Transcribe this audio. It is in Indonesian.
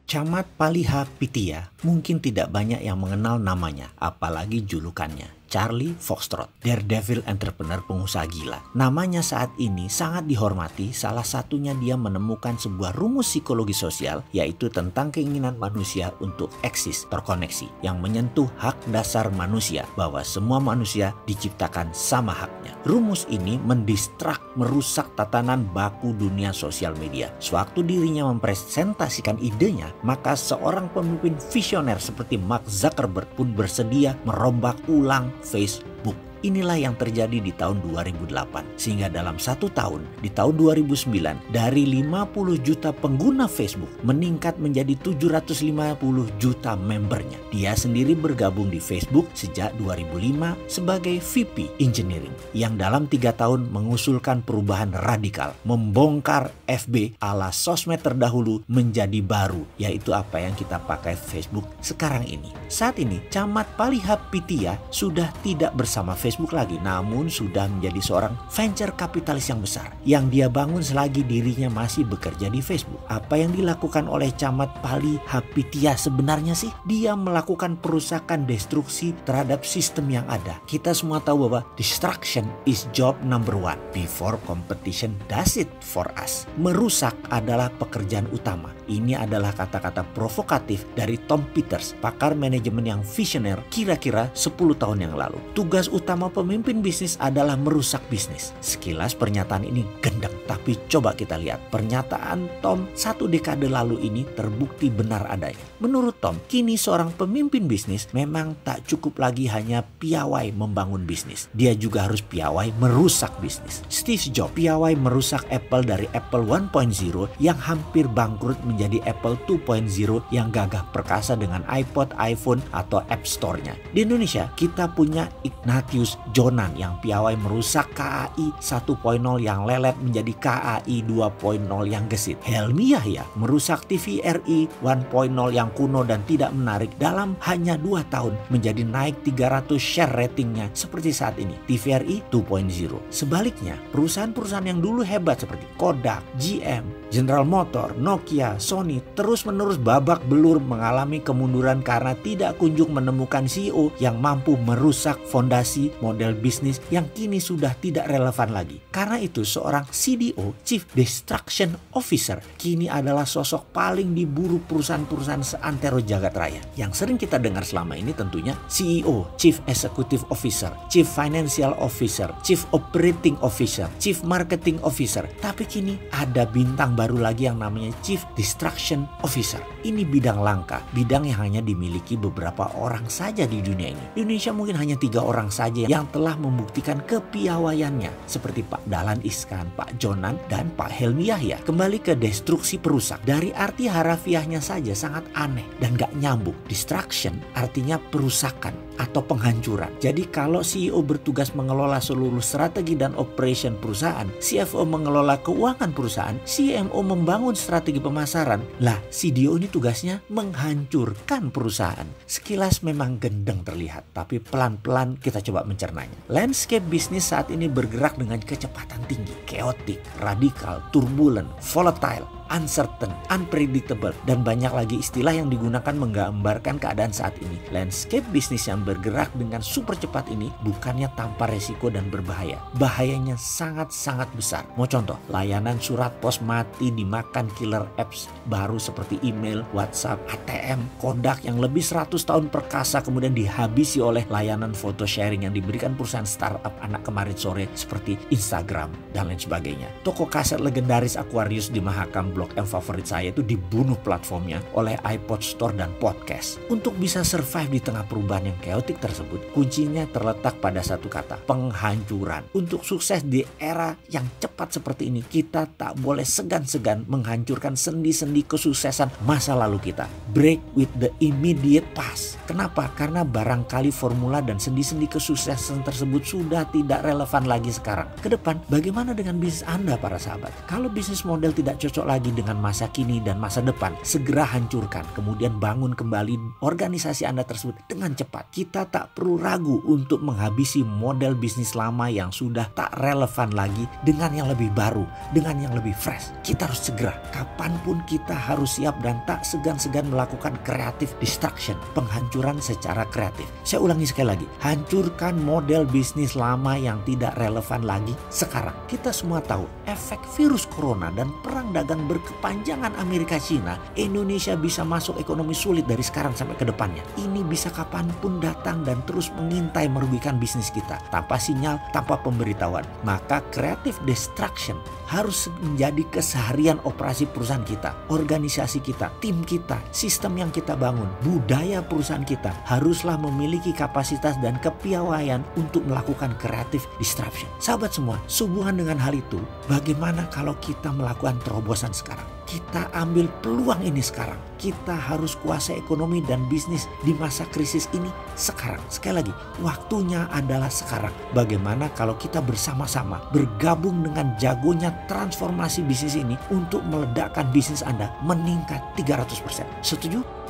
Camat Palihapitiya mungkin tidak banyak yang mengenal namanya, apalagi julukannya. Charlie Foxtrot, daredevil entrepreneur pengusaha gila. Namanya saat ini sangat dihormati, salah satunya dia menemukan sebuah rumus psikologi sosial, yaitu tentang keinginan manusia untuk eksis, terkoneksi, yang menyentuh hak dasar manusia, bahwa semua manusia diciptakan sama haknya. Rumus ini mendistrak, merusak tatanan baku dunia sosial media. Sewaktu dirinya mempresentasikan idenya, maka seorang pemimpin visioner seperti Mark Zuckerberg pun bersedia merombak ulang Facebook. Inilah yang terjadi di tahun 2008. Sehingga dalam 1 tahun, di tahun 2009, dari 50 juta pengguna Facebook meningkat menjadi 750 juta membernya. Dia sendiri bergabung di Facebook sejak 2005 sebagai VP Engineering, yang dalam 3 tahun mengusulkan perubahan radikal, membongkar FB ala sosmed terdahulu menjadi baru, yaitu apa yang kita pakai Facebook sekarang ini. Saat ini, Camat Palihapitiya sudah tidak bersama Facebook lagi, namun sudah menjadi seorang venture kapitalis yang besar yang dia bangun selagi dirinya masih bekerja di Facebook. Apa yang dilakukan oleh Camat Palihapitiya sebenarnya sih? Dia melakukan perusakan destruksi terhadap sistem yang ada. Kita semua tahu bahwa destruction is job number 1 before competition does it for us. Merusak adalah pekerjaan utama. Ini adalah kata-kata provokatif dari Tom Peters, pakar manajemen yang visioner kira-kira 10 tahun yang lalu. Tugas utama pemimpin bisnis adalah merusak bisnis. Sekilas pernyataan ini gendeng, tapi coba kita lihat. Pernyataan Tom 1 dekade lalu ini terbukti benar adanya. Menurut Tom, kini seorang pemimpin bisnis memang tak cukup lagi hanya piawai membangun bisnis. Dia juga harus piawai merusak bisnis. Steve Jobs piawai merusak Apple dari Apple 1.0 yang hampir bangkrut menjadi Apple 2.0 yang gagah perkasa dengan iPod, iPhone, atau App Store-nya. Di Indonesia, kita punya Ignatius Jonan yang piawai merusak KAI 1.0 yang lelet menjadi KAI 2.0 yang gesit. Helmi Yahya merusak TVRI 1.0 yang kuno dan tidak menarik dalam hanya 2 tahun menjadi naik 300 share ratingnya seperti saat ini, TVRI 2.0. Sebaliknya, perusahaan-perusahaan yang dulu hebat seperti Kodak, GM, General Motor, Nokia, Sony terus-menerus babak belur mengalami kemunduran karena tidak kunjung menemukan CEO yang mampu merusak fondasi model bisnis yang kini sudah tidak relevan lagi. Karena itu seorang CDO, Chief Destruction Officer, kini adalah sosok paling diburu perusahaan-perusahaan seantero jagat raya. Yang sering kita dengar selama ini tentunya CEO, Chief Executive Officer, Chief Financial Officer, Chief Operating Officer, Chief Marketing Officer. Tapi kini ada bintang baru lagi yang namanya Chief Destruction Officer. Ini bidang langka, bidang yang hanya dimiliki beberapa orang saja di dunia ini. Di Indonesia mungkin hanya 3 orang saja yang telah membuktikan kepiawaiannya, seperti Pak Dahlan Iskan, Pak Jonan, dan Pak Helmi Yahya. Kembali ke destruksi perusak. Dari arti harafiahnya saja sangat aneh dan gak nyambung. Destruction artinya perusakan atau penghancuran. Jadi kalau CEO bertugas mengelola seluruh strategi dan operation perusahaan, CFO mengelola keuangan perusahaan, CMO membangun strategi pemasaran, lah CDO ini tugasnya menghancurkan perusahaan. Sekilas memang gendeng terlihat, tapi pelan-pelan kita coba mencernanya. Landscape bisnis saat ini bergerak dengan kecepatan tinggi, chaotic, radikal, turbulent, volatile, uncertain, unpredictable, dan banyak lagi istilah yang digunakan menggambarkan keadaan saat ini. Landscape bisnis yang bergerak dengan super cepat ini bukannya tanpa resiko dan berbahaya. Bahayanya sangat-sangat besar. Mau contoh, layanan surat pos mati dimakan killer apps baru seperti email, WhatsApp, ATM, Kodak yang lebih 100 tahun perkasa kemudian dihabisi oleh layanan foto sharing yang diberikan perusahaan startup anak kemarin sore seperti Instagram dan lain sebagainya. Toko kaset legendaris Aquarius di Mahakam Blok M favorit saya itu dibunuh platformnya oleh iPod Store dan podcast. Untuk bisa survive di tengah perubahan yang chaotic tersebut, kuncinya terletak pada satu kata, penghancuran. Untuk sukses di era yang cepat seperti ini, kita tak boleh segan-segan menghancurkan sendi-sendi kesuksesan masa lalu kita. Break with the immediate past. Kenapa? Karena barangkali formula dan sendi-sendi kesuksesan tersebut sudah tidak relevan lagi sekarang. Ke depan, bagaimana dengan bisnis Anda para sahabat? Kalau bisnis model tidak cocok lagi lagi dengan masa kini dan masa depan, segera hancurkan, kemudian bangun kembali organisasi Anda tersebut dengan cepat. Kita tak perlu ragu untuk menghabisi model bisnis lama yang sudah tak relevan lagi dengan yang lebih baru, dengan yang lebih fresh. Kita harus segera, kapanpun kita harus siap dan tak segan-segan melakukan creative destruction, penghancuran secara kreatif. Saya ulangi sekali lagi, hancurkan model bisnis lama yang tidak relevan lagi sekarang. Kita semua tahu efek virus corona dan perang dagang berkepanjangan Amerika Cina, Indonesia bisa masuk ekonomi sulit dari sekarang sampai ke depannya. Ini bisa kapanpun datang dan terus mengintai merugikan bisnis kita tanpa sinyal, tanpa pemberitahuan. Maka creative destruction harus menjadi keseharian operasi perusahaan kita, organisasi kita, tim kita, sistem yang kita bangun, budaya perusahaan kita haruslah memiliki kapasitas dan kepiawaian untuk melakukan creative disruption. Sahabat semua, sehubungan dengan hal itu, bagaimana kalau kita melakukan terobosan sekarang? Kita ambil peluang ini sekarang. Kita harus kuasai ekonomi dan bisnis di masa krisis ini sekarang. Sekali lagi, waktunya adalah sekarang. Bagaimana kalau kita bersama-sama bergabung dengan jagonya transformasi bisnis ini untuk meledakkan bisnis Anda meningkat 300%? Setuju?